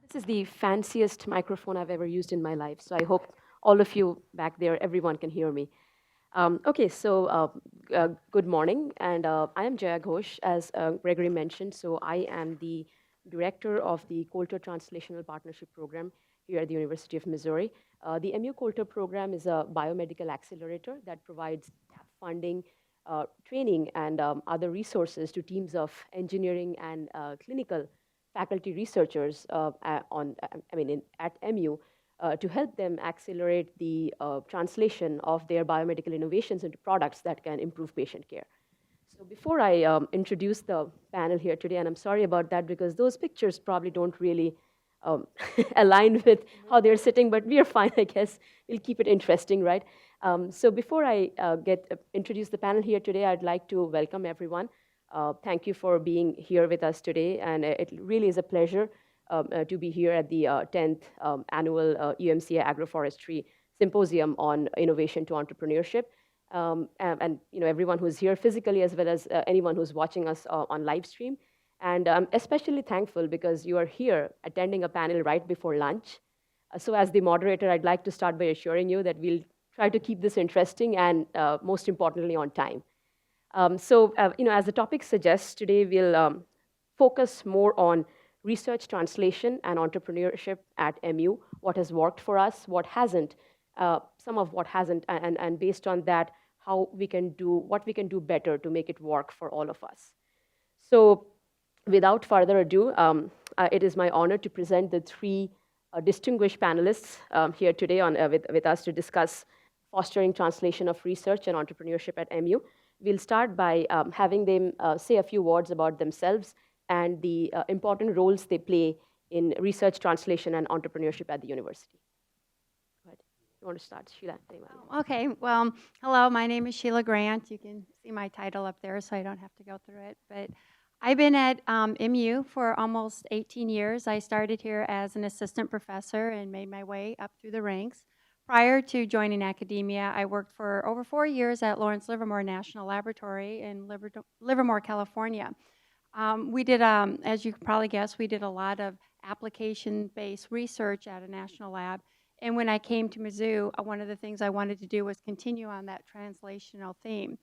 This is the fanciest microphone I've ever used in my life, so I hope all of you back there, everyone can hear me. Good morning, and I am Jaya Ghosh, as Gregory mentioned. So I am the director of the Coulter Translational Partnership Program here at the University of Missouri. The MU Coulter program is a biomedical accelerator that provides funding, training, and other resources to teams of engineering and clinical faculty researchers at MU to help them accelerate the translation of their biomedical innovations into products that can improve patient care. So before I introduce the panel here today, and I'm sorry about that because those pictures probably don't really align with how they're sitting, but we are fine, I guess. We'll keep it interesting, right? So before I introduce the panel here today, I'd like to welcome everyone. Thank you for being here with us today, and it really is a pleasure to be here at the 10th annual UMCA Agroforestry Symposium on Innovation to Entrepreneurship. And everyone who's here physically, as well as anyone who's watching us on live stream. And I'm especially thankful because you are here attending a panel right before lunch. So as the moderator, I'd like to start by assuring you that we'll try to keep this interesting and most importantly on time. As the topic suggests, today we'll focus more on research translation and entrepreneurship at MU, what has worked for us, what hasn't, some of what hasn't, and based on that, what we can do better to make it work for all of us. So without further ado, it is my honor to present the three distinguished panelists here today with us to discuss fostering translation of research and entrepreneurship at MU. We'll start by having them say a few words about themselves and the important roles they play in research, translation, and entrepreneurship at the university. Go ahead. You want to start, Sheila? Okay. Well, hello. My name is Sheila Grant. You can see my title up there, so I don't have to go through it. But I've been at MU for almost 18 years. I started here as an assistant professor and made my way up through the ranks. Prior to joining academia, I worked for over 4 years at Lawrence Livermore National Laboratory in Livermore, California. We did, as you can probably guess, we did a lot of application-based research at a national lab. And when I came to Mizzou, one of the things I wanted to do was continue on that translational theme.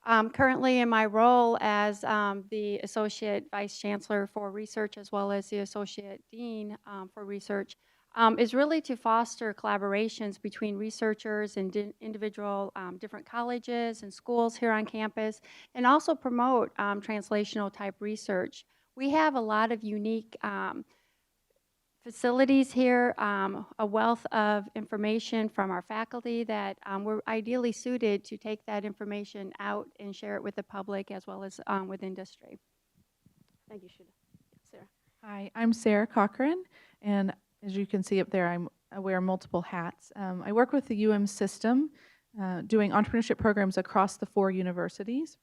Currently in my role as the Associate Vice Chancellor for Research as well as the Associate Dean for Research, is really to foster collaborations between researchers and individual different colleges and schools here on campus, and also promote translational type research. We have a lot of unique facilities here, a wealth of information from our faculty that we're ideally suited to take that information out and share it with the public as well as with industry. Thank you, Sheila. Sarah. Hi, I'm Sarah Cochran, and as you can see up there, I wear multiple hats. I work with the UM system, doing entrepreneurship programs across the 4 universities,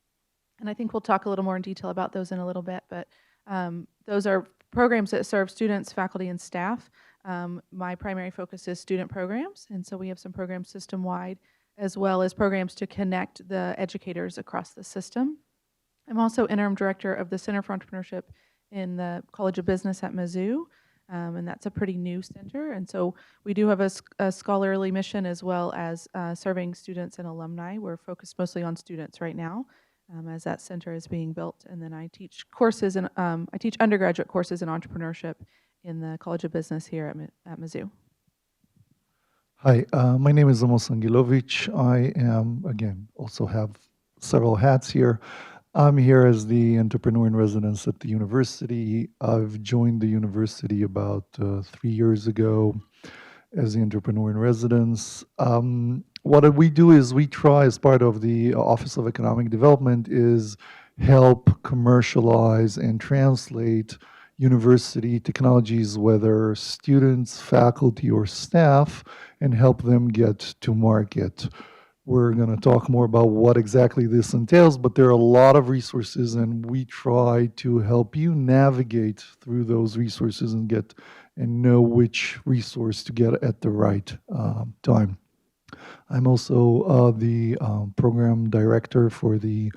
and I think we'll talk a little more in detail about those in a little bit, but those are programs that serve students, faculty, and staff. My primary focus is student programs, and so we have some programs system-wide, as well as programs to connect the educators across the system. I'm also interim director of the Center for Entrepreneurship in the College of Business at Mizzou, and that's a pretty new center. And so we do have a scholarly mission as well as serving students and alumni. We're focused mostly on students right now as that center is being built. And then I teach courses, and I teach undergraduate courses in entrepreneurship in the College of Business here at Mizzou. Hi, my name is Gilovich. I am, again, also have several hats here. I'm here as the entrepreneur in residence at the university. I've joined the university about 3 years ago as the entrepreneur in residence. What we do is we try, as part of the Office of Economic Development, is help commercialize and translate university technologies, whether students, faculty, or staff, and help them get to market. We're going to talk more about what exactly this entails, but there are a lot of resources, and we try to help you navigate through those resources and know which resource to get at the right time. I'm also the program director for the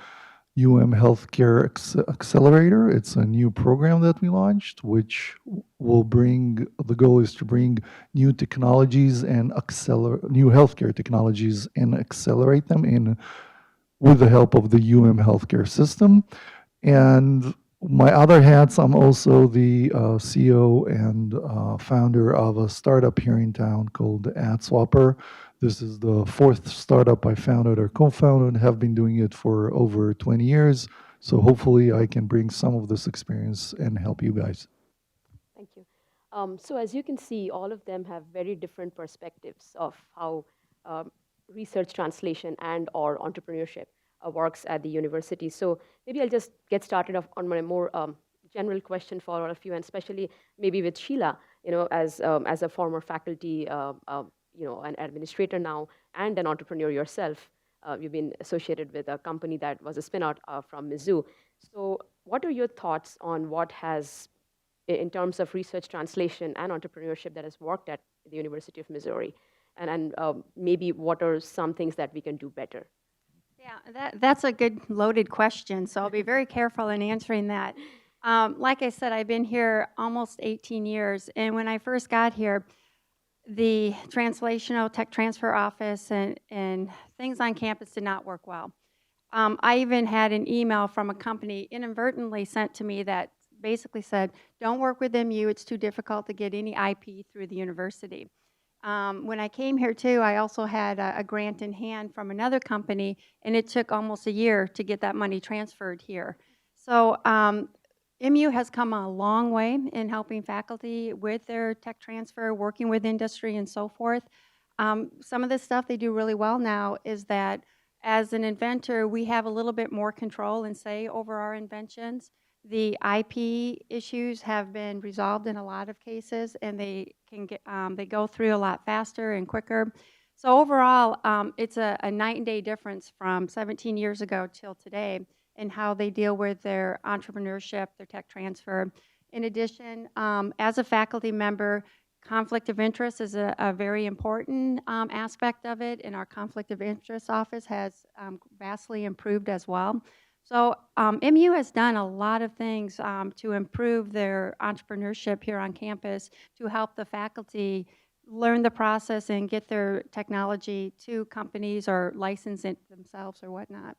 Healthcare Accelerator. It's a new program that we launched, which will bring, the goal is to bring new technologies and new healthcare technologies and accelerate them in with the help of the healthcare system. And my other hats, I'm also the CEO and founder of a startup here in town called AdSwapper. This is the fourth startup I founded or co-founded, and have been doing it for over 20 years. So hopefully I can bring some of this experience and help you guys. Thank you. So as you can see, all of them have very different perspectives of how research translation and or entrepreneurship works at the university. So maybe I'll just get started off on my more general question for all of you, and especially maybe with Sheila, as a former faculty, an administrator now, and an entrepreneur yourself. You've been associated with a company that was a spin-out from Mizzou. So what are your thoughts on what has, in terms of research translation and entrepreneurship, that has worked at the University of Missouri? And maybe what are some things that we can do better? Yeah, that's a good loaded question, so I'll be very careful in answering that. Like I said, I've been here almost 18 years, and when I first got here, the translational tech transfer office and things on campus did not work well. I even had an email from a company inadvertently sent to me that basically said, don't work with MU, it's too difficult to get any IP through the university. When I came here too, I also had a grant in hand from another company, and it took almost a year to get that money transferred here. So MU has come a long way in helping faculty with their tech transfer, working with industry and so forth. Some of the stuff they do really well now is that as an inventor, we have a little bit more control and say over our inventions. The IP issues have been resolved in a lot of cases, and they can get they go through a lot faster and quicker. So overall, it's a night and day difference from 17 years ago till today in how they deal with their entrepreneurship, their tech transfer. In addition, as a faculty member, conflict of interest is a very important aspect of it, and our conflict of interest office has vastly improved as well. So MU has done a lot of things to improve their entrepreneurship here on campus to help the faculty learn the process and get their technology to companies or license it themselves or whatnot.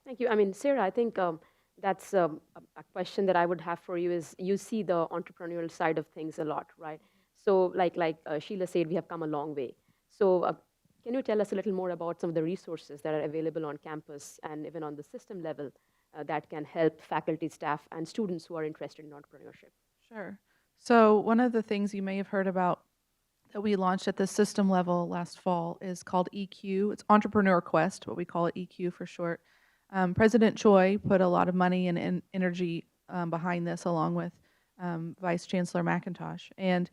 Thank you. I mean, Sarah, I think that's a question that I would have for you is, you see the entrepreneurial side of things a lot, right? So like Sheila said, we have come a long way. So can you tell us a little more about some of the resources that are available on campus and even on the system level that can help faculty, staff, and students who are interested in entrepreneurship? Sure. So one of the things you may have heard about that we launched at the system level last fall is called EQ. It's Entrepreneur Quest, but we call it EQ for short. President Choi put a lot of money and energy behind this, along with Vice Chancellor McIntosh. And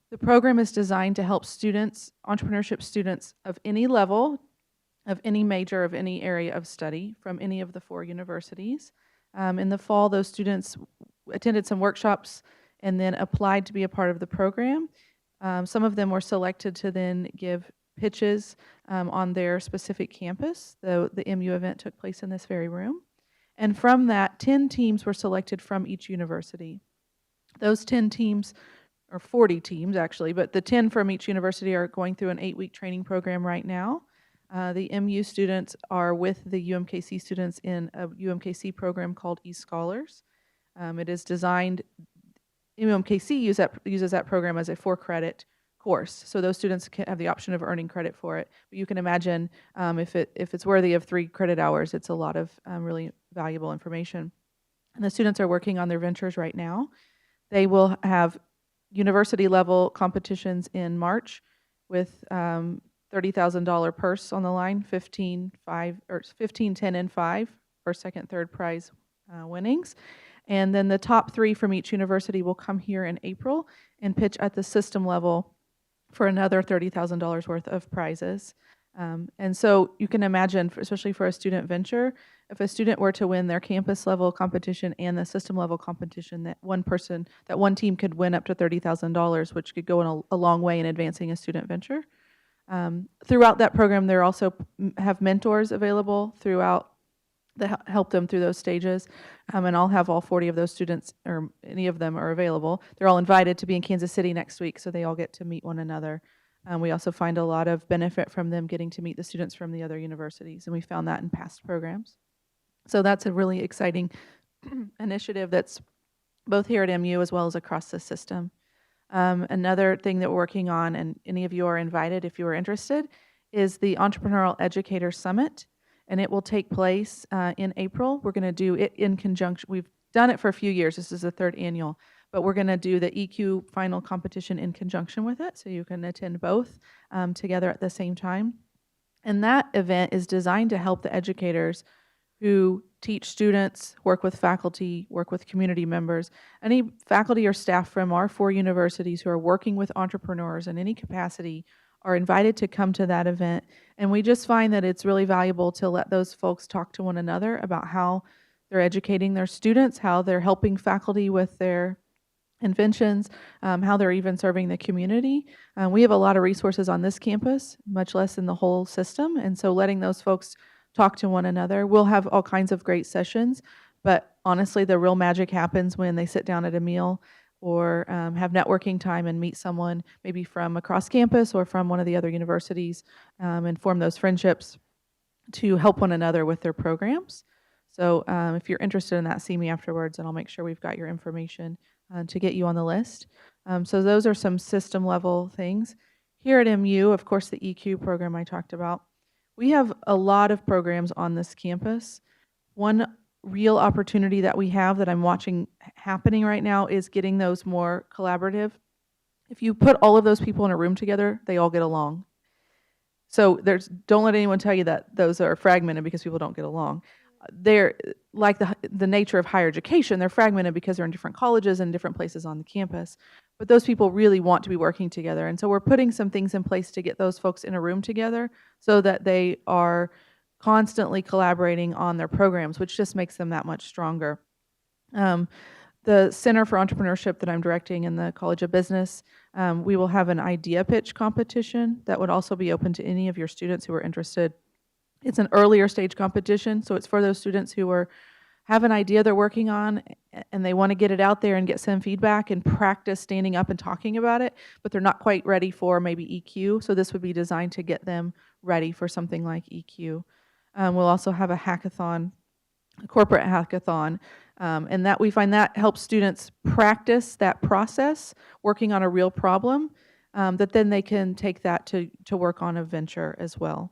the program is designed to help students, entrepreneurship students of any level, of any major, of any area of study from any of the 4 universities. In the fall, those students attended some workshops and then applied to be a part of the program. Some of them were selected to then give pitches on their specific campus. The MU event took place in this very room. And from that, 10 teams were selected from each university. Those 10 teams, or 40 teams actually, but the 10 from each university are going through an 8-week training program right now. The MU students are with the UMKC students in a UMKC program called eScholars. It is designed, UMKC uses that program as a 4-credit course, so those students can have the option of earning credit for it. But you can imagine if it's worthy of 3 credit hours, it's a lot of really valuable information. And the students are working on their ventures right now. They will have university level competitions in March with $30,000 purse on the line, 15, 10, and 5, first, second, third prize winnings. And then the top 3 from each university will come here in April and pitch at the system level for another $30,000 worth of prizes. And so you can imagine, especially for a student venture, if a student were to win their campus level competition and the system level competition, that one team could win up to $30,000, which could go a long way in advancing a student venture. Throughout that program, there also have mentors available throughout that help them through those stages. And I'll have all 40 of those students, or any of them are available. They're all invited to be in Kansas City next week, so they all get to meet one another. We also find a lot of benefit from them getting to meet the students from the other universities, and we found that in past programs. So that's a really exciting initiative that's both here at MU as well as across the system. Another thing that we're working on, and any of you are invited if you are interested, is the Entrepreneurial Educator Summit, and it will take place in April. We're going to do it in conjunction. We've done it for a few years. This is the third annual, but we're going to do the EQ final competition in conjunction with it, so you can attend both together at the same time. And that event is designed to help the educators who teach students, work with faculty, work with community members, any faculty or staff from our 4 universities who are working with entrepreneurs in any capacity are invited to come to that event. And we just find that it's really valuable to let those folks talk to one another about how they're educating their students, how they're helping faculty with their inventions, how they're even serving the community. We have a lot of resources on this campus, much less in the whole system, and so letting those folks talk to one another. We'll have all kinds of great sessions, but honestly, the real magic happens when they sit down at a meal or have networking time and meet someone maybe from across campus or from one of the other universities, and form those friendships to help one another with their programs. So if you're interested in that, see me afterwards, and I'll make sure we've got your information to get you on the list. So those are some system level things. Here at MU, of course, the EQ program I talked about. We have a lot of programs on this campus. One real opportunity that we have that I'm watching happening right now is getting those more collaborative. If you put all of those people in a room together, they all get along. So don't let anyone tell you that those are fragmented because people don't get along. They're like the nature of higher education, they're fragmented because they're in different colleges and different places on the campus. But those people really want to be working together. And so we're putting some things in place to get those folks in a room together so that they are constantly collaborating on their programs, which just makes them that much stronger. The Center for Entrepreneurship that I'm directing in the College of Business, we will have an idea pitch competition that would also be open to any of your students who are interested. It's an earlier stage competition, so it's for those students who have an idea they're working on and they want to get it out there and get some feedback and practice standing up and talking about it, but they're not quite ready for maybe EQ, so this would be designed to get them ready for something like EQ. We'll also have a hackathon, a corporate hackathon, and that we find that helps students practice that process, working on a real problem, that then they can take that to work on a venture as well.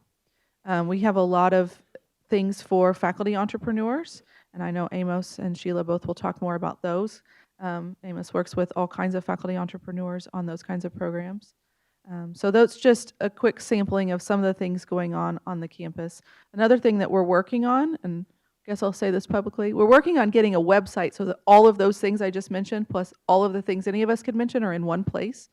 We have a lot of things for faculty entrepreneurs, and I know Amos and Sheila both will talk more about those. Amos works with all kinds of faculty entrepreneurs on those kinds of programs. So that's just a quick sampling of some of the things going on the campus. Another thing that we're working on, and I guess I'll say this publicly, we're working on getting a website so that all of those things I just mentioned, plus all of the things any of us could mention, are in one place.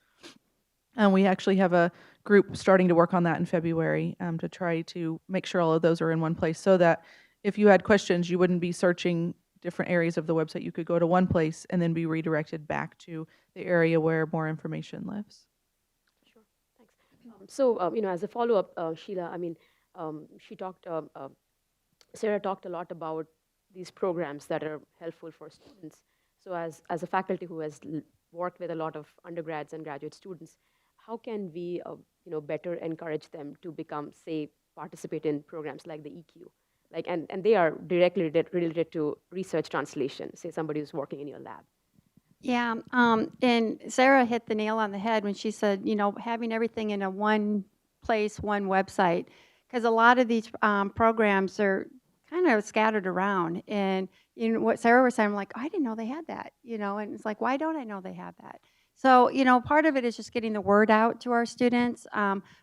And we actually have a group starting to work on that in February to try to make sure all of those are in one place so that if you had questions, you wouldn't be searching different areas of the website. You could go to one place and then be redirected back to the area where more information lives. Sure, thanks. So, as a follow-up, Sheila, Sarah talked a lot about these programs that are helpful for students. So as a faculty who has worked with a lot of undergrads and graduate students, how can we better encourage them to participate in programs like the EQ? And they are directly related to research translation, say somebody who's working in your lab. Yeah, and Sarah hit the nail on the head when she said, having everything in a one place, one website, because a lot of these programs are kind of scattered around. And what Sarah was saying, I'm like, I didn't know they had that, and it's like, why don't I know they have that? So, part of it is just getting the word out to our students.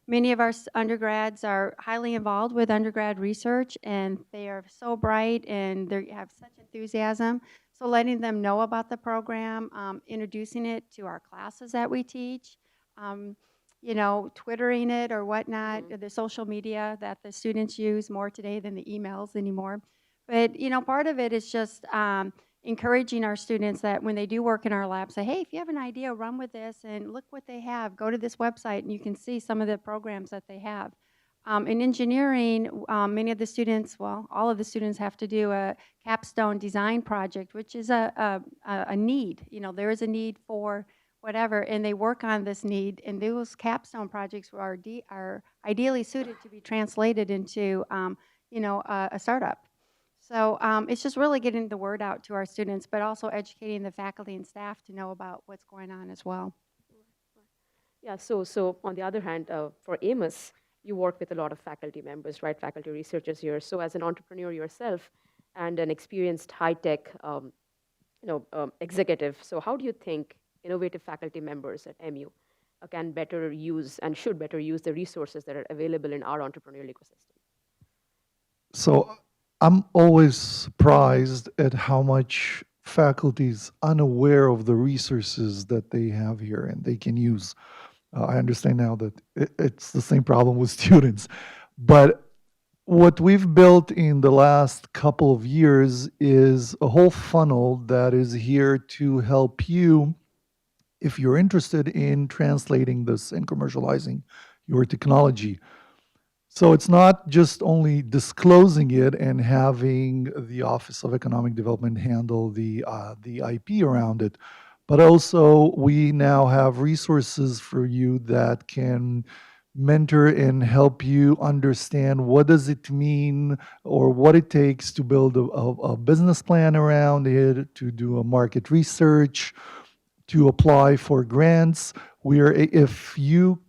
Many of our undergrads are highly involved with undergrad research, and they are so bright and they have such enthusiasm. So letting them know about the program, introducing it to our classes that we teach, Twittering it or whatnot, the social media that the students use more today than the emails anymore. But, part of it is just encouraging our students that when they do work in our lab, say, hey, if you have an idea, run with this and look what they have. Go to this website and you can see some of the programs that they have. In engineering, many of the students, well, all of the students have to do a capstone design project, which is a need. You know, there is a need for whatever, and they work on this need, and those capstone projects are ideally suited to be translated into, a startup. So it's just really getting the word out to our students, but also educating the faculty and staff to know about what's going on as well. Yeah, so on the other hand, for Amos, you work with a lot of faculty members, right? Faculty researchers here. So as an entrepreneur yourself and an experienced high-tech, executive, so how do you think innovative faculty members at MU can better use and should better use the resources that are available in our entrepreneurial ecosystem? So I'm always surprised at how much faculty is unaware of the resources that they have here and they can use. I understand now that it's the same problem with students. But what we've built in the last couple of years is a whole funnel that is here to help you if you're interested in translating this and commercializing your technology. So it's not just only disclosing it and having the Office of Economic Development handle the IP around it, but also we now have resources for you that can mentor and help you understand what does it mean or what it takes to build a business plan around it, to do a market research, to apply for grants. If you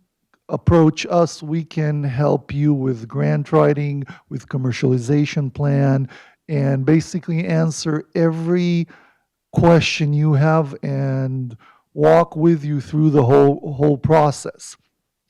approach us, we can help you with grant writing, with commercialization plan, and basically answer every question you have and walk with you through the whole process.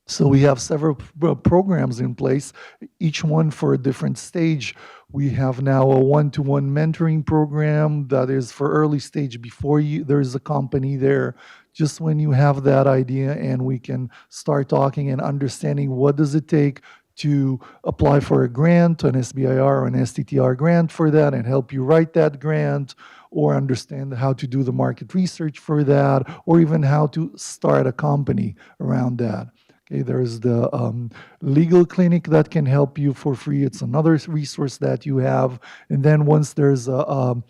So we have several programs in place, each one for a different stage. We have now a one-to-one mentoring program that is for early stage before there's a company there. Just when you have that idea and we can start talking and understanding what does it take to apply for a grant, an SBIR or an STTR grant for that and help you write that grant, or understand how to do the market research for that, or even how to start a company around that. Okay, there's the legal clinic that can help you for free. It's another resource that you have. And then once there's a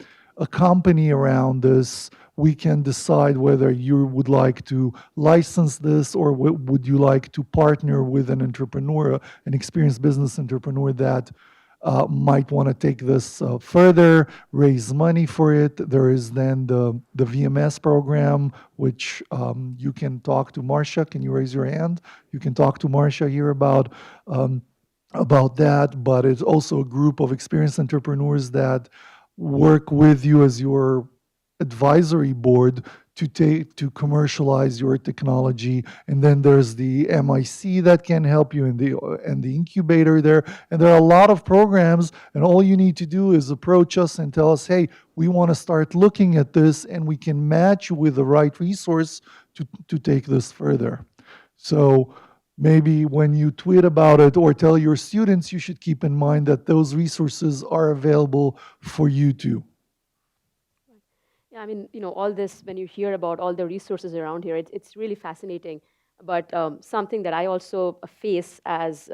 company around this, we can decide whether you would like to license this or would you like to partner with an entrepreneur, an experienced business entrepreneur that might want to take this further, raise money for it. There is then the VMS program, which you can talk to Marcia. Can you raise your hand? You can talk to Marcia here about that. But it's also a group of experienced entrepreneurs that work with you as your advisory board to commercialize your technology. And then there's the MIC that can help you in the incubator there. And there are a lot of programs, and all you need to do is approach us and tell us, hey, we want to start looking at this, and we can match you with the right resource to take this further. So maybe when you tweet about it or tell your students, you should keep in mind that those resources are available for you too. Yeah, I mean, all this, when you hear about all the resources around here, it's really fascinating. But something that I also face as,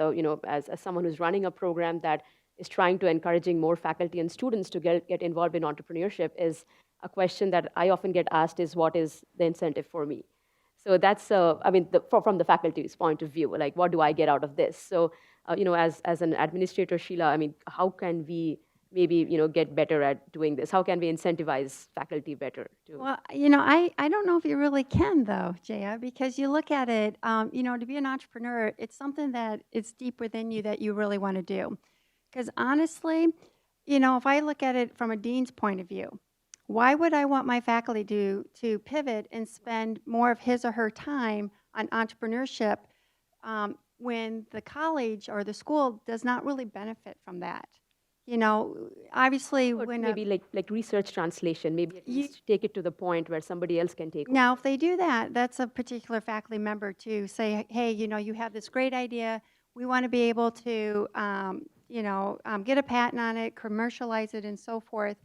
as someone who's running a program that is trying to encouraging more faculty and students to get involved in entrepreneurship is a question that I often get asked is, what is the incentive for me? So that's, from the faculty's point of view, like, what do I get out of this? So, as an administrator, Sheila, I mean, how can we maybe get better at doing this? How can we incentivize faculty better? Well, I don't know if you really can, though, Jaya, because you look at it, to be an entrepreneur, it's something that is deep within you that you really want to do. Because honestly, if I look at it from a dean's point of view, why would I want my faculty to pivot and spend more of his or her time on entrepreneurship when the college or the school does not really benefit from that? Obviously, when maybe like research translation, maybe at least take it to the point where somebody else can take it. Now, if they do that, that's a particular faculty member to say, hey, you have this great idea. We want to be able to, get a patent on it, commercialize it, and so forth.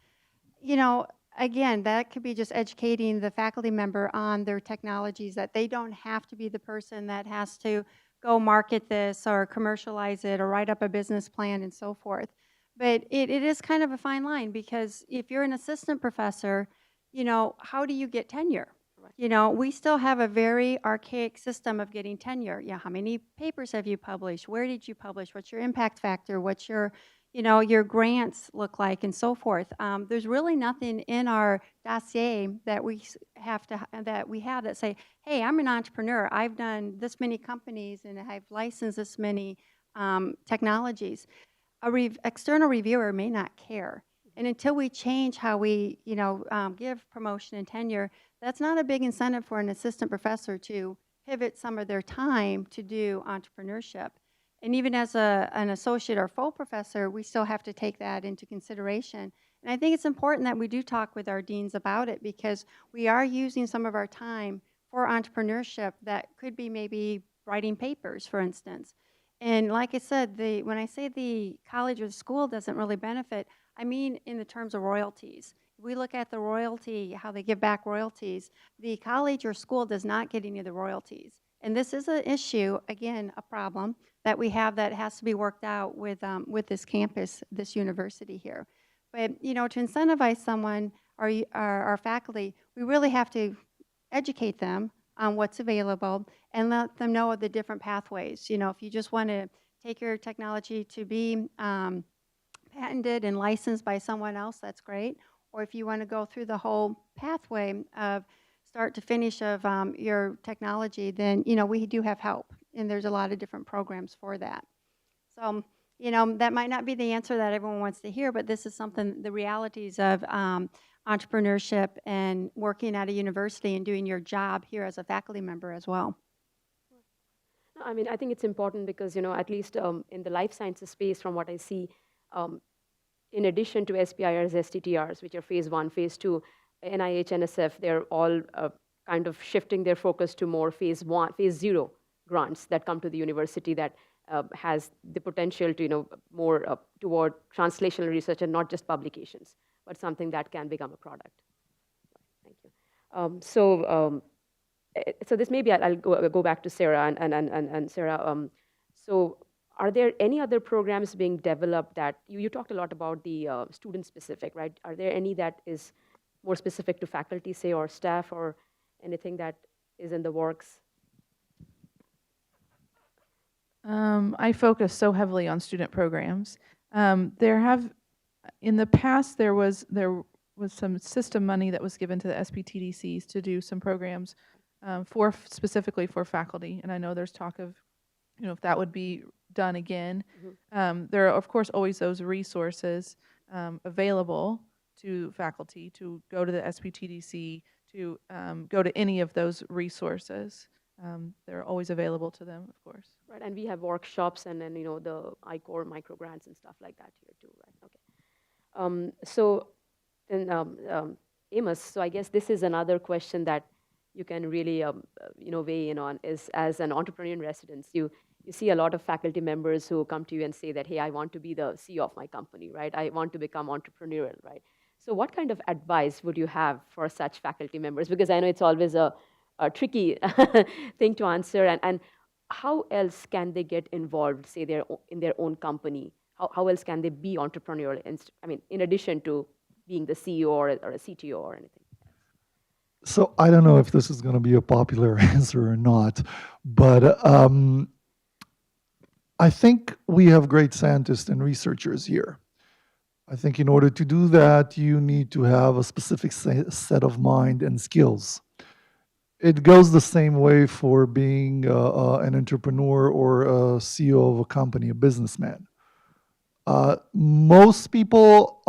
Again, that could be just educating the faculty member on their technologies, that they don't have to be the person that has to go market this or commercialize it or write up a business plan and so forth. But it is kind of a fine line, because if you're an assistant professor, how do you get tenure? We still have a very archaic system of getting tenure. Yeah, how many papers have you published? Where did you publish? What's your impact factor? What's your grants look like, and so forth. There's really nothing in our dossier that we have that say, hey, I'm an entrepreneur. I've done this many companies and I've licensed this many technologies. External reviewer may not care. And until we change how we, give promotion and tenure, that's not a big incentive for an assistant professor to pivot some of their time to do entrepreneurship. And even as an associate or full professor, we still have to take that into consideration. And I think it's important that we do talk with our deans about it, because we are using some of our time for entrepreneurship that could be maybe writing papers, for instance. And like I said, when I say the college or the school doesn't really benefit, I mean in the terms of royalties. If we look at the royalty, how they give back royalties, the college or school does not get any of the royalties. And this is an issue, again, a problem that we have that has to be worked out with this campus, this university here. But, to incentivize someone or our faculty, we really have to educate them on what's available and let them know of the different pathways. If you just want to take your technology to be patented and licensed by someone else, that's great. Or if you want to go through the whole pathway of start to finish of your technology, then, we do have help. And there's a lot of different programs for that. So, that might not be the answer that everyone wants to hear, but this is something, the realities of entrepreneurship and working at a university and doing your job here as a faculty member as well. No, I mean, I think it's important because, at least in the life sciences space, from what I see, in addition to SPIRs, STTRs, which are phase 1, phase 2, NIH, NSF, they're all kind of shifting their focus to more phase 0 grants that come to the university that has the potential to, more toward translational research and not just publications, but something that can become a product. Thank you. So this maybe I'll go back to Sarah and Sarah. So are there any other programs being developed that you talked a lot about the student specific, right? Are there any that is more specific to faculty, say, or staff, or anything that is in the works? I focus so heavily on student programs. In the past, there was some system money that was given to the SPTDCs to do some programs specifically for faculty, and I know there's talk of, if that would be done again. Mm-hmm. There are, of course, always those resources available to faculty to go to the SPTDC, to go to any of those resources. They're always available to them, of course. Right, and we have workshops and then, the I-Core micro grants and stuff like that here too, right? Okay. So then, Amos, so I guess this is another question that you can really, weigh in on, is as an entrepreneur in residence, you see a lot of faculty members who come to you and say that, hey, I want to be the CEO of my company, right? I want to become entrepreneurial, right? So what kind of advice would you have for such faculty members? Because I know it's always a tricky thing to answer, and how else can they get involved, say, in their own company? How else can they be entrepreneurial, in addition to being the CEO or a CTO or anything? So I don't know if this is going to be a popular answer or not, but I think we have great scientists and researchers here. I think in order to do that, you need to have a specific set of mind and skills. It goes the same way for being an entrepreneur or a CEO of a company, a businessman. Most people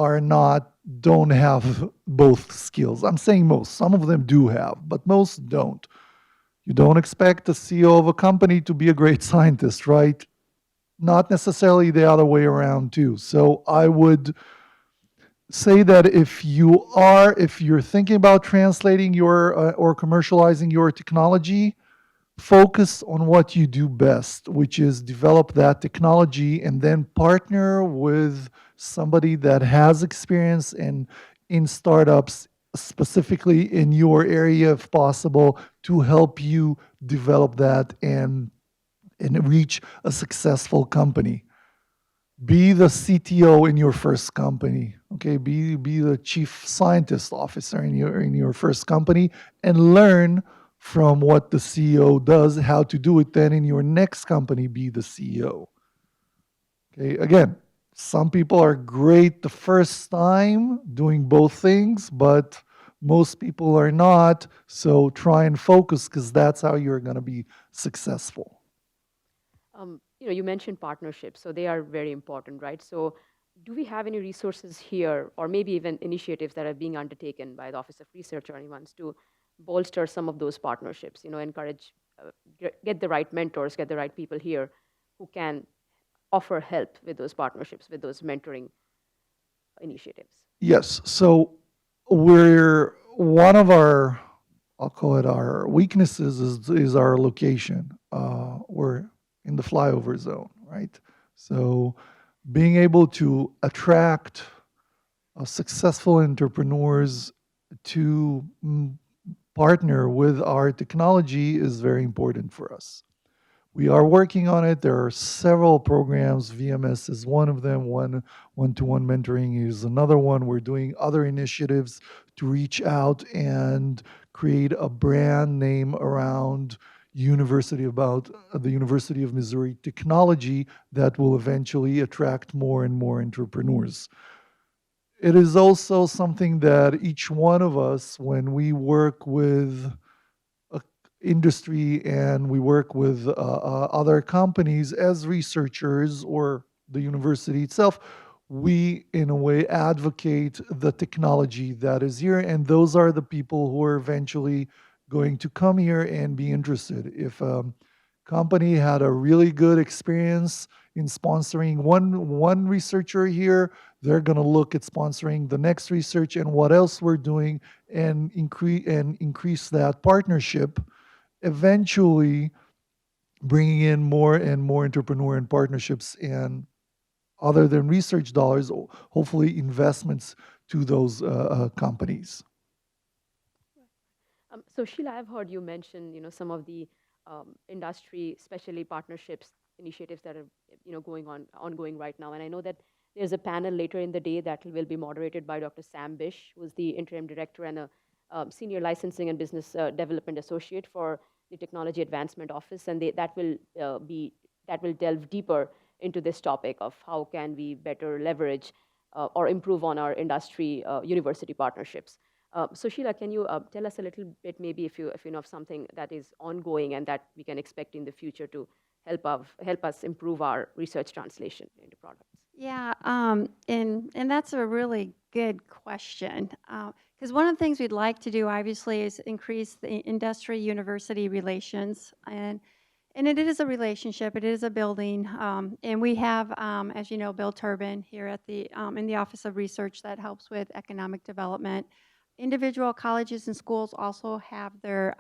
don't have both skills. I'm saying most. Some of them do have, but most don't. You don't expect a CEO of a company to be a great scientist, right? Not necessarily the other way around too. So I would say that if you're thinking about translating your or commercializing your technology, focus on what you do best, which is develop that technology and then partner with somebody that has experience in startups, specifically in your area if possible, to help you develop that and and reach a successful company. Be the CTO in your first company, okay? Be the chief scientist officer in your first company, and learn from what the CEO does, how to do it. Then in your next company, be the CEO. Okay, again, some people are great the first time doing both things, but most people are not. So try and focus, because that's how you're going to be successful. You mentioned partnerships, so they are very important, right? So do we have any resources here, or maybe even initiatives that are being undertaken by the Office of Research or anyone to bolster some of those partnerships, encourage, get the right mentors, get the right people here who can offer help with those partnerships, with those mentoring initiatives? Yes. So we're one of our, I'll call it our weaknesses is our location. We're in the flyover zone, right? So being able to attract successful entrepreneurs to partner with our technology is very important for us. We are working on it. There are several programs. VMS is one of them. One-to-one mentoring is another one. We're doing other initiatives to reach out and create a brand name around about the University of Missouri technology that will eventually attract more and more entrepreneurs. It is also something that each one of us, when we work with industry and we work with other companies as researchers or the university itself, we in a way advocate the technology that is here, and those are the people who are eventually going to come here and be interested. If a company had a really good experience in sponsoring one researcher here, they're going to look at sponsoring the next research and what else we're doing, and increase that partnership, eventually bringing in more and more entrepreneur and partnerships, and other than research dollars, hopefully investments to those companies. So Sheila, I've heard you mention, some of the industry, especially partnerships initiatives that are, ongoing right now. And I know that there's a panel later in the day that will be moderated by Dr. Sam Bish, who's the interim director and a senior licensing and business development associate for the Technology Advancement Office, and that will delve deeper into this topic of how can we better leverage or improve on our industry university partnerships. So Sheila, can you tell us a little bit, maybe if you know of something that is ongoing and that we can expect in the future to help us improve our research translation into products? Yeah, and that's a really good question. Because one of the things we'd like to do, obviously, is increase the industry-university relations, and it is a relationship. It is a building, and we have, as you know, Bill Turbin here at the in the Office of Research that helps with economic development. Individual colleges and schools also have their,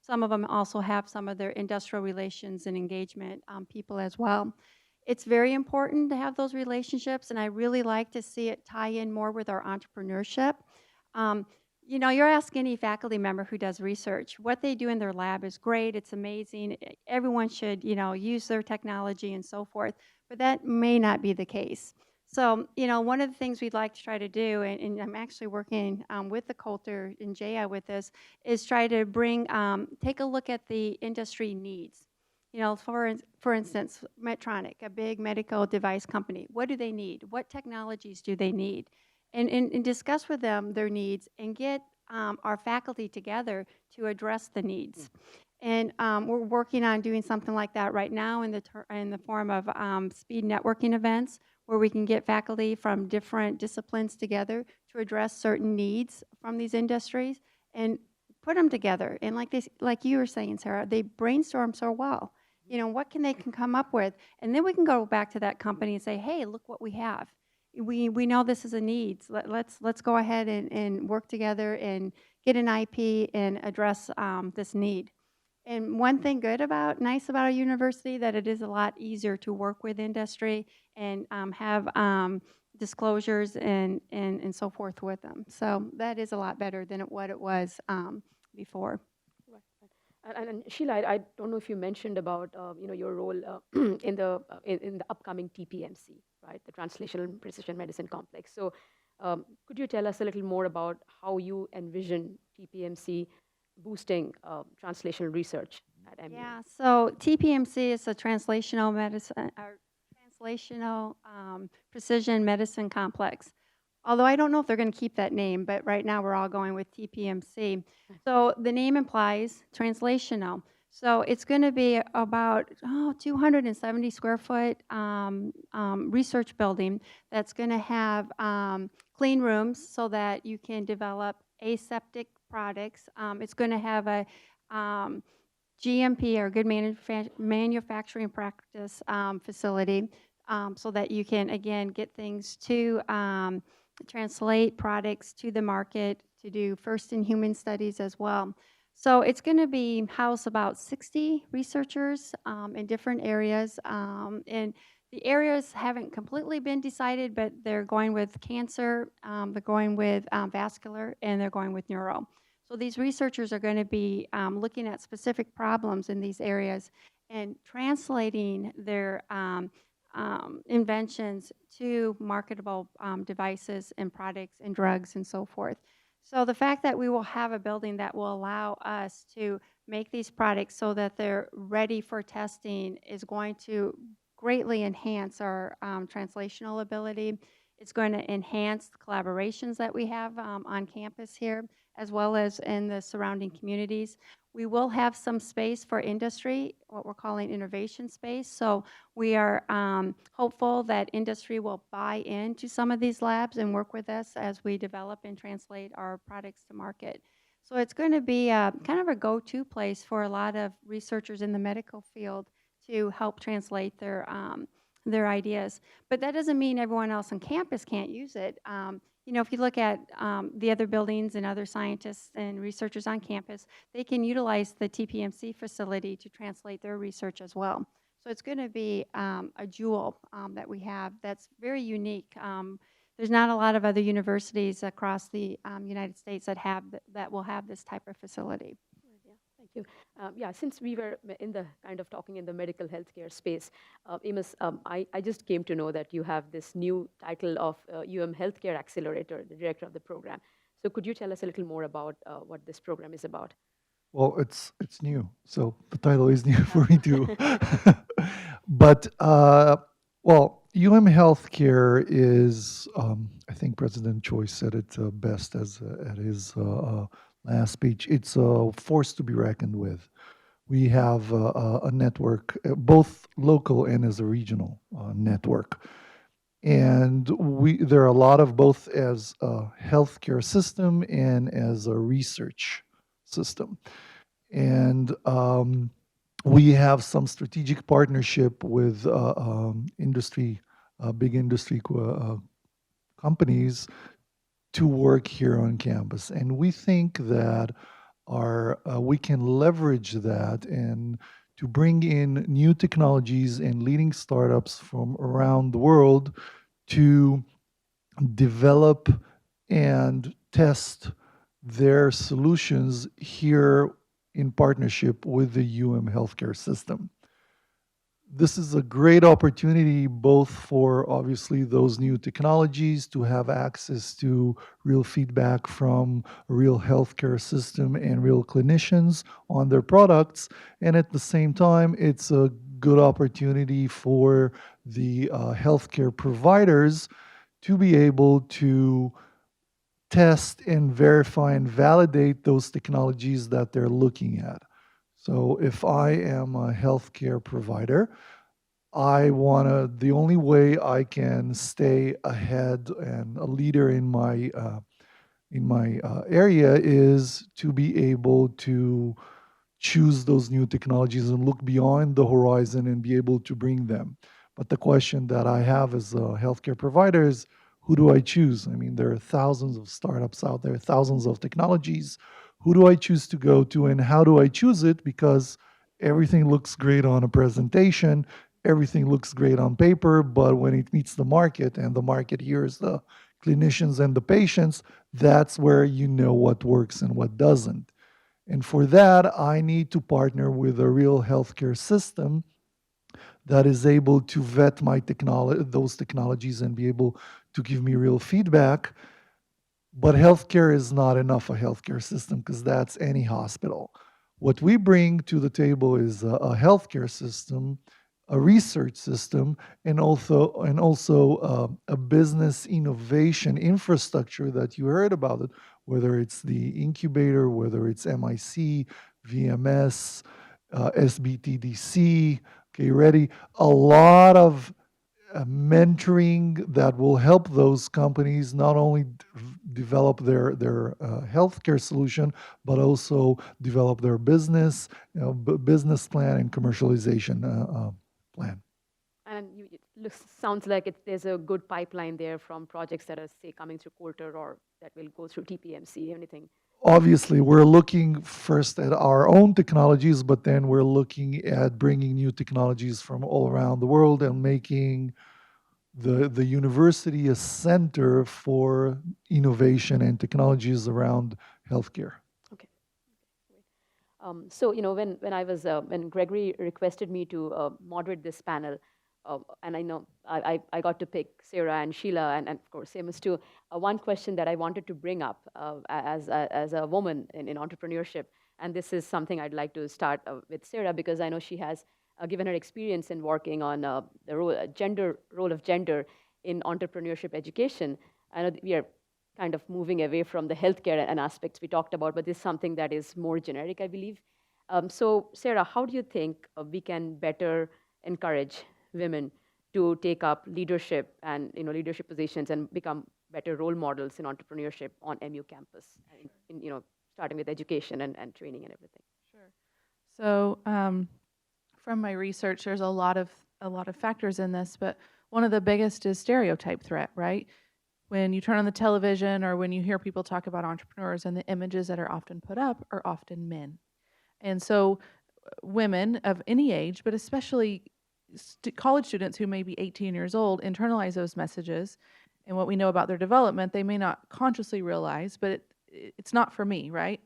some of them also have some of their industrial relations and engagement people as well. It's very important to have those relationships, and I really like to see it tie in more with our entrepreneurship. You're asking any faculty member who does research, what they do in their lab is great, it's amazing, everyone should, use their technology and so forth, but that may not be the case. So, one of the things we'd like to try to do, and I'm actually working with the Coulter and Jaya with this, is try to take a look at the industry needs. For instance, Medtronic, a big medical device company, what do they need? What technologies do they need? And discuss with them their needs and get our faculty together to address the needs. And we're working on doing something like that right now in the form of speed networking events, where we can get faculty from different disciplines together to address certain needs from these industries and put them together. And like you were saying, Sarah, they brainstorm so well. What can they come up with? And then we can go back to that company and say, hey, look what we have. We know this is a need. Let's go ahead and work together and get an IP and address this need. And one thing nice about our university, that it is a lot easier to work with industry and have disclosures and so forth with them. So that is a lot better than what it was before. And Sheila, I don't know if you mentioned about your role in the upcoming TPMC, right? The Translational Precision Medicine Complex. So, could you tell us a little more about how you envision TPMC boosting translational research at MU? Yeah, so TPMC is a translational medicine or translational precision medicine complex. Although I don't know if they're going to keep that name, but right now we're all going with TPMC. So the name implies translational. So it's going to be about 270 square foot research building that's going to have clean rooms so that you can develop aseptic products. It's going to have a GMP or good manufacturing practice facility so that you can, again, get things to translate products to the market, to do first in human studies as well. So it's going to be house about 60 researchers in different areas. And the areas haven't completely been decided, but they're going with cancer, they're going with vascular, and they're going with neuro. So these researchers are going to be looking at specific problems in these areas and translating their inventions to marketable devices and products and drugs and so forth. So the fact that we will have a building that will allow us to make these products so that they're ready for testing is going to greatly enhance our translational ability. It's going to enhance the collaborations that we have on campus here, as well as in the surrounding communities. We will have some space for industry, what we're calling innovation space. So we are hopeful that industry will buy into some of these labs and work with us as we develop and translate our products to market. So it's going to be kind of a go-to place for a lot of researchers in the medical field to help translate their ideas. But that doesn't mean everyone else on campus can't use it. If you look at the other buildings and other scientists and researchers on campus, they can utilize the TPMC facility to translate their research as well. So it's going to be a jewel that we have that's very unique. There's not a lot of other universities across the United States that will have this type of facility. Yeah, thank you. Yeah, since we were in the kind of talking in the medical healthcare space, Amos, I just came to know that you have this new title of Healthcare Accelerator, the director of the program. So could you tell us a little more about what this program is about? Well, it's new, so the title is new for me too. But Healthcare is, I think President Choi said it best at his last speech. It's a force to be reckoned with. We have a network, both local and as a regional network. And there are a lot of both as a healthcare system and as a research system. And we have some strategic partnership with industry, big industry companies to work here on campus. And we think that we can leverage that and to bring in new technologies and leading startups from around the world to develop and test their solutions here in partnership with the healthcare system. This is a great opportunity both for obviously those new technologies to have access to real feedback from a real healthcare system and real clinicians on their products. And at the same time, it's a good opportunity for the healthcare providers to be able to test and verify and validate those technologies that they're looking at. So if I am a healthcare provider, the only way I can stay ahead and a leader in my area is to be able to choose those new technologies and look beyond the horizon and be able to bring them. But the question that I have as a healthcare provider is, who do I choose? I mean, there are thousands of startups out there, thousands of technologies. Who do I choose to go to and how do I choose it? Because everything looks great on a presentation, everything looks great on paper, but when it meets the market, and the market here is the clinicians and the patients, that's where you know what works and what doesn't. And for that, I need to partner with a real healthcare system that is able to vet those technologies and be able to give me real feedback. But healthcare is not enough, a healthcare system, because that's any hospital. What we bring to the table is a healthcare system, a research system, and also a business innovation infrastructure that you heard about it, whether it's the incubator, whether it's MIC, VMS, SBTDC. Okay, ready? A lot of mentoring that will help those companies not only develop their healthcare solution, but also develop their business, business plan and commercialization plan. And it sounds like there's a good pipeline there from projects that are, say, coming through Coulter or that will go through TPMC, anything. Obviously, we're looking first at our own technologies, but then we're looking at bringing new technologies from all around the world and making the university a center for innovation and technologies around healthcare. Okay. So, when Gregory requested me to moderate this panel, and I know I got to pick Sarah and Sheila, and of course, Seamus too. One question that I wanted to bring up as a woman in entrepreneurship, and this is something I'd like to start with Sarah, because I know she has, given her experience in working on the role of gender in entrepreneurship education. I know that we are kind of moving away from the healthcare and aspects we talked about, but this is something that is more generic, I believe. So, Sarah, how do you think we can better encourage women to take up leadership and leadership positions and become better role models in entrepreneurship on MU campus, starting with education and training and everything? Sure. So from my research, there's a lot of factors in this, but one of the biggest is stereotype threat, right? When you turn on the television or when you hear people talk about entrepreneurs, and the images that are often put up are often men. And so women of any age, but especially college students who may be 18 years old, internalize those messages. And what we know about their development, they may not consciously realize, but it's not for me, right?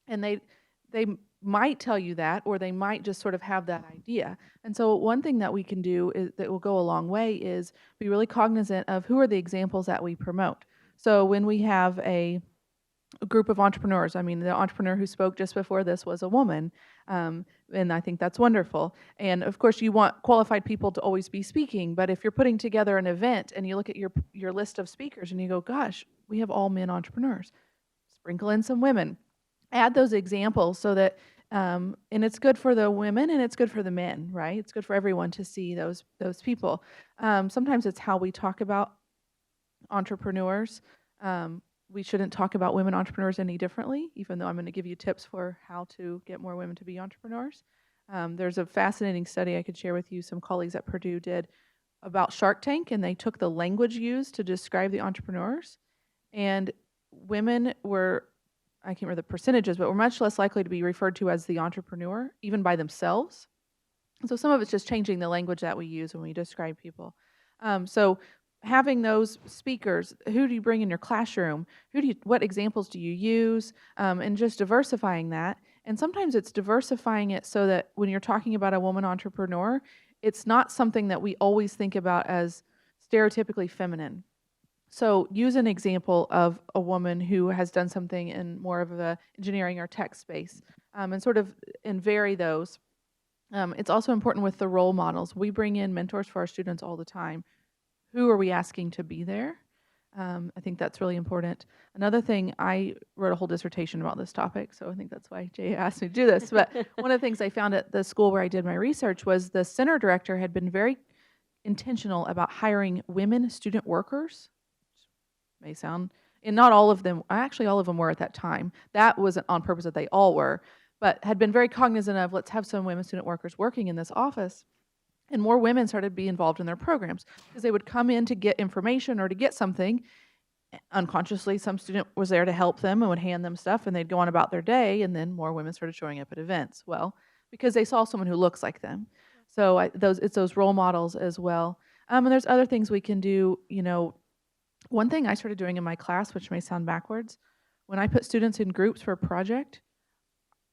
And they might tell you that, or they might just sort of have that idea. And so one thing that we can do that will go a long way is be really cognizant of who are the examples that we promote. So when we have a group of entrepreneurs, I mean, the entrepreneur who spoke just before this was a woman, and I think that's wonderful. And of course, you want qualified people to always be speaking, but if you're putting together an event and you look at your list of speakers and you go, gosh, we have all men entrepreneurs, sprinkle in some women. Add those examples so that, and it's good for the women and it's good for the men, right? It's good for everyone to see those people. Sometimes it's how we talk about entrepreneurs. We shouldn't talk about women entrepreneurs any differently, even though I'm going to give you tips for how to get more women to be entrepreneurs. There's a fascinating study I could share with you, some colleagues at Purdue did about Shark Tank, and they took the language used to describe the entrepreneurs, and women were, I can't remember the percentages, but were much less likely to be referred to as the entrepreneur, even by themselves. And so some of it's just changing the language that we use when we describe people. So having those speakers, who do you bring in your classroom? What examples do you use? And just diversifying that. And sometimes it's diversifying it so that when you're talking about a woman entrepreneur, it's not something that we always think about as stereotypically feminine. So use an example of a woman who has done something in more of the engineering or tech space, and vary those. It's also important with the role models. We bring in mentors for our students all the time. Who are we asking to be there? I think that's really important. Another thing, I wrote a whole dissertation about this topic, so I think that's why Jaya asked me to do this. But one of the things I found at the school where I did my research was the center director had been very intentional about hiring women student workers. May sound, and not all of them, actually all of them were at that time. That wasn't on purpose that they all were, but had been very cognizant of, let's have some women student workers working in this office. And more women started to be involved in their programs because they would come in to get information or to get something. Unconsciously, some student was there to help them and would hand them stuff, and they'd go on about their day, and then more women started showing up at events. Well, because they saw someone who looks like them. So it's those role models as well. And there's other things we can do. One thing I started doing in my class, which may sound backwards, when I put students in groups for a project,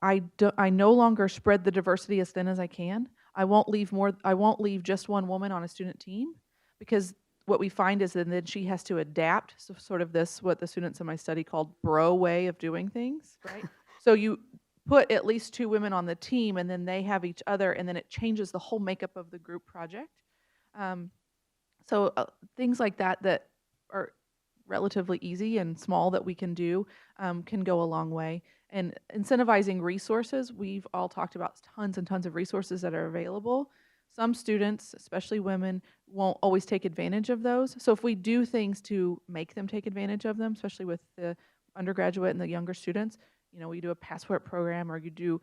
I no longer spread the diversity as thin as I can. I won't leave just one woman on a student team, because what we find is that then she has to adapt. So sort of this, what the students in my study called bro way of doing things, right? So you put at least 2 women on the team, and then they have each other, and then it changes the whole makeup of the group project. Um, so things like that that are relatively easy and small that we can do can go a long way. And incentivizing resources, we've all talked about tons and tons of resources that are available. Some students, especially women, won't always take advantage of those. So if we do things to make them take advantage of them, especially with the undergraduate and the younger students, you know, we do a passport program, or you do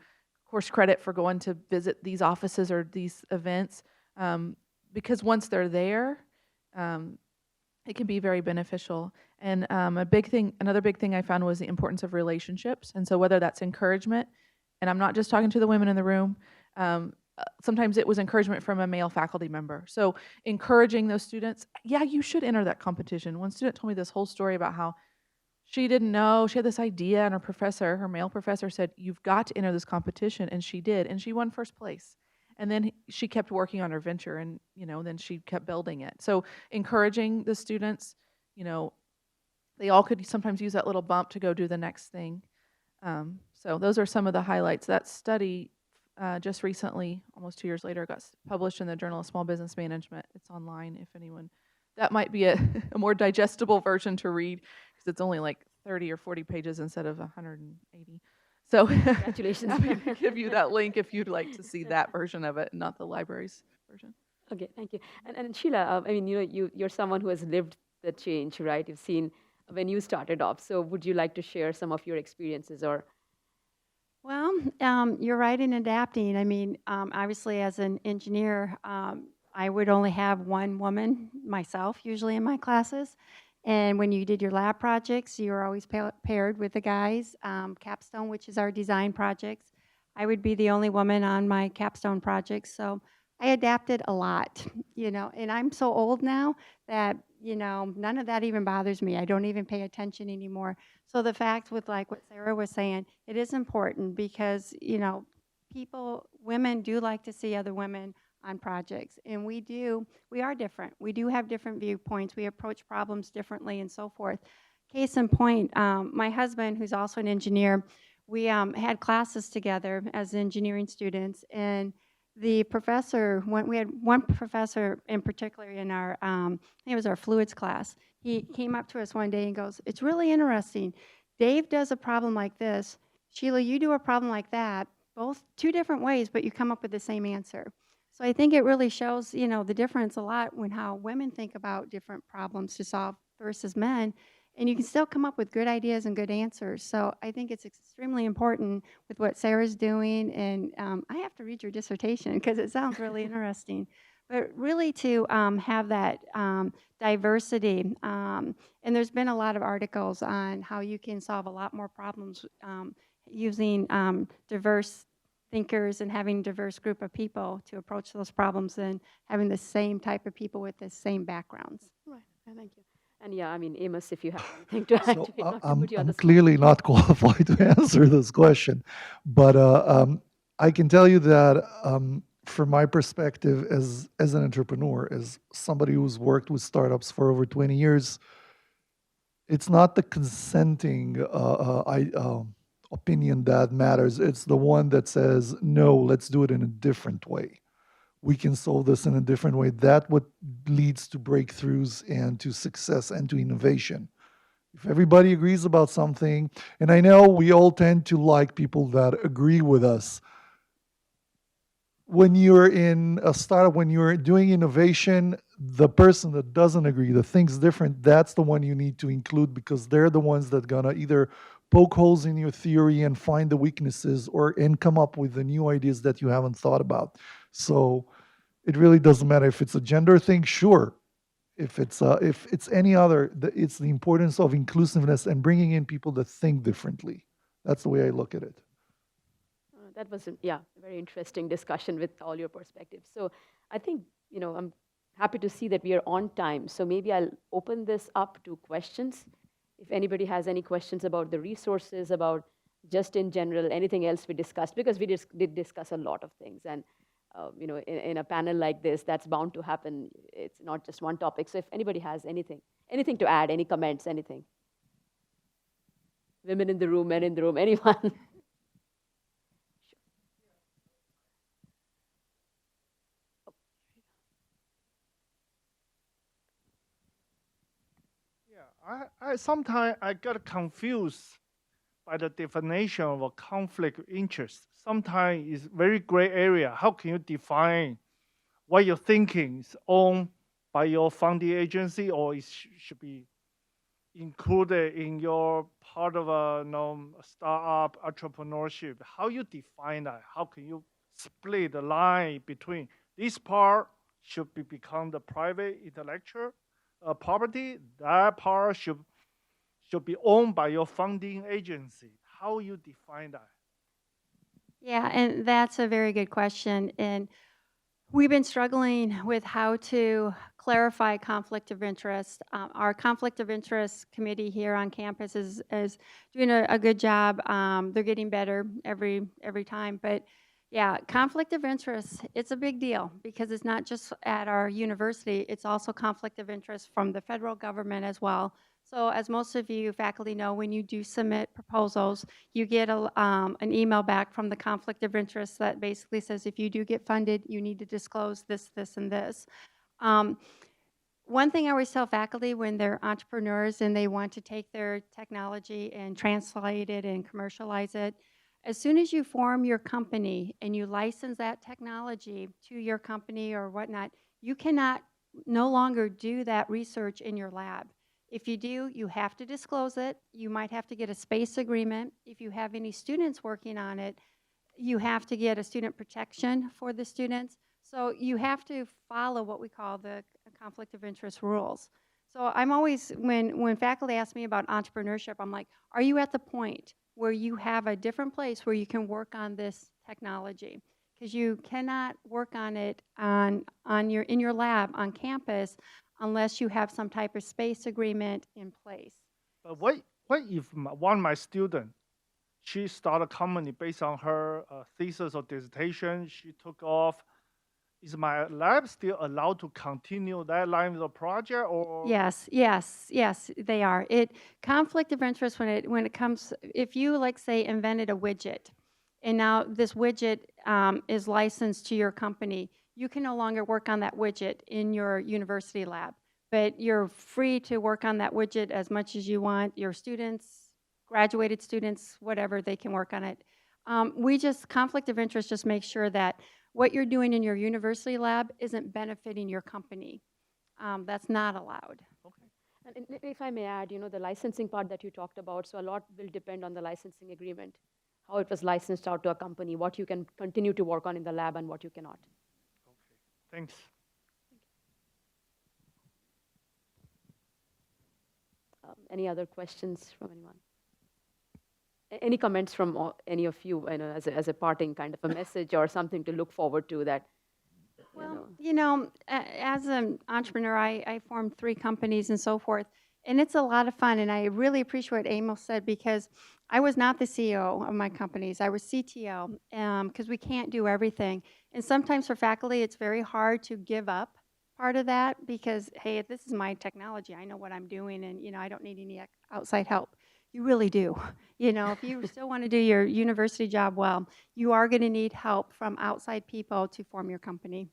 course credit for going to visit these offices or these events, because once they're there, it can be very beneficial. And another big thing I found was the importance of relationships. And so whether that's encouragement, and I'm not just talking to the women in the room, sometimes it was encouragement from a male faculty member. So encouraging those students, yeah, you should enter that competition. One student told me this whole story about how she didn't know, she had this idea, and her male professor said, you've got to enter this competition, and she did, and she won first place. And then she kept working on her venture, and, you know, then she kept building it. So encouraging the students, you know, they all could sometimes use that little bump to go do the next thing. So those are some of the highlights. That study just recently, almost 2 years later, got published in the Journal of Small Business Management. It's online if anyone, that might be a more digestible version to read, because it's only like 30 or 40 pages instead of 180. So Congratulations. happy to give you that link if you'd like to see that version of it, not the library's version. Okay, thank you. And Sheila, I mean, you know, you're someone who has lived the change, right? You've seen when you started off. So would you like to share some of your experiences or? Well, you're right in adapting. I mean, obviously, as an engineer, I would only have one woman myself, usually in my classes. And when you did your lab projects, you were always paired with the guys. Capstone, which is our design projects, I would be the only woman on my capstone projects. So I adapted a lot, you know, and I'm so old now that, you know, none of that even bothers me. I don't even pay attention anymore. So the fact with like what Sarah was saying, it is important because, you know, women do like to see other women on projects. And we are different. We do have different viewpoints. We approach problems differently and so forth. Case in point, my husband, who's also an engineer, we had classes together as engineering students, and the professor, we had one professor in particular in our, I think it was our fluids class. He came up to us one day and goes, it's really interesting. Dave does a problem like this. Sheila, you do a problem like that. Both 2 different ways, but you come up with the same answer. So I think it really shows, you know, the difference a lot when how women think about different problems to solve versus men. And you can still come up with good ideas and good answers. So I think it's extremely important with what Sarah's doing. And I have to read your dissertation because it sounds really interesting. But really to have that diversity. And there's been a lot of articles on how you can solve a lot more problems using diverse thinkers and having a diverse group of people to approach those problems and having the same type of people with the same backgrounds. Right, thank you. And yeah, I mean, Amos, if you have anything to add So to it, not to put you on I'm the spot. clearly not qualified to answer this question, but I can tell you that from my perspective as an entrepreneur, as somebody who's worked with startups for over 20 years, it's not the consenting opinion that matters. It's the one that says, no, let's do it in a different way. We can solve this in a different way. That what leads to breakthroughs and to success and to innovation. If everybody agrees about something, and I know we all tend to like people that agree with us. When you're in a startup, when you're doing innovation, the person that doesn't agree, that thinks different, that's the one you need to include because they're the ones that gonna either poke holes in your theory and find the weaknesses and come up with the new ideas that you haven't thought about. So it really doesn't matter if it's a gender thing, sure. If it's any other, it's the importance of inclusiveness and bringing in people that think differently. That's the way I look at it. That was, a very interesting discussion with all your perspectives. So I think, you know, I'm happy to see that we are on time. So maybe I'll open this up to questions. If anybody has any questions about the resources, about just in general, anything else we discussed, because we did discuss a lot of things. And in a panel like this, that's bound to happen. It's not just one topic. So if anybody has anything to add, any comments, anything. Women in the room, men in the room, anyone? Yeah, I sometimes I get confused by the definition of a conflict of interest. Sometimes it's very gray area. How can you define what you're thinking is owned by your funding agency, or it should be included in your part of a startup entrepreneurship? How you define that? How can you split the line between this part should become the private intellectual property, that part should be owned by your funding agency? How you define that? Yeah, and that's a very good question. And we've been struggling with how to clarify conflict of interest. Our conflict of interest committee here on campus is doing a good job. They're getting better every time. But yeah, conflict of interest, it's a big deal because it's not just at our university, it's also conflict of interest from the federal government as well. So as most of you faculty know, when you do submit proposals, you get an email back from the conflict of interest that basically says if you do get funded, you need to disclose this, this, and this. One thing I always tell faculty when they're entrepreneurs and they want to take their technology and translate it and commercialize it, as soon as you form your company and you license that technology to your company or whatnot, you cannot no longer do that research in your lab. If you do, you have to disclose it. You might have to get a space agreement. If you have any students working on it, you have to get a student protection for the students. So you have to follow what we call the conflict of interest rules. So I'm always, when faculty ask me about entrepreneurship, I'm like, are you at the point where you have a different place where you can work on this technology? Because you cannot work on it in your lab on campus unless you have some type of space agreement in place. But what if one of my students, she started a company based on her thesis or dissertation, she took off. Is my lab still allowed to continue that line of the project, or? Yes, they are. Conflict of interest when it comes, if you, like, say, invented a widget, and now this widget is licensed to your company, you can no longer work on that widget in your university lab, but you're free to work on that widget as much as you want. Your students, graduated students, whatever, they can work on it. Conflict of interest just makes sure that what you're doing in your university lab isn't benefiting your company. That's not allowed. Okay. And if I may add, the licensing part that you talked about, so a lot will depend on the licensing agreement, how it was licensed out to a company, what you can continue to work on in the lab and what you cannot. Okay, thanks. Any other questions from anyone? Any comments from any of you, as a parting kind of a message or something to look forward to that? Well, as an entrepreneur, I formed 3 companies and so forth, and it's a lot of fun, and I really appreciate what Amos said because I was not the CEO of my companies. I was CTO because we can't do everything. And sometimes for faculty, it's very hard to give up part of that because, hey, this is my technology. I know what I'm doing, and, I don't need any outside help. You really do. If you still want to do your university job well, you are going to need help from outside people to form your company.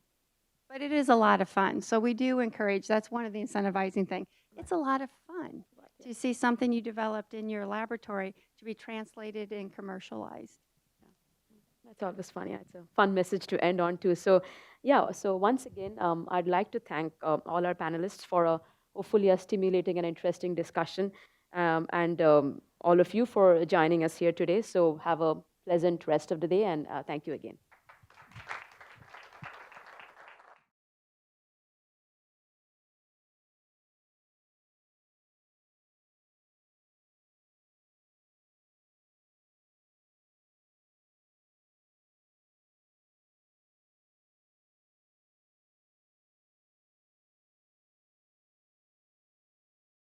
But it is a lot of fun. So we do encourage, that's one of the incentivizing things. It's a lot of fun to see something you developed in your laboratory to be translated and commercialized. That's always funny. It's a fun message to end on too. So once again, I'd like to thank all our panelists for hopefully a stimulating and interesting discussion. And all of you for joining us here today. So have a pleasant rest of the day, and thank you again.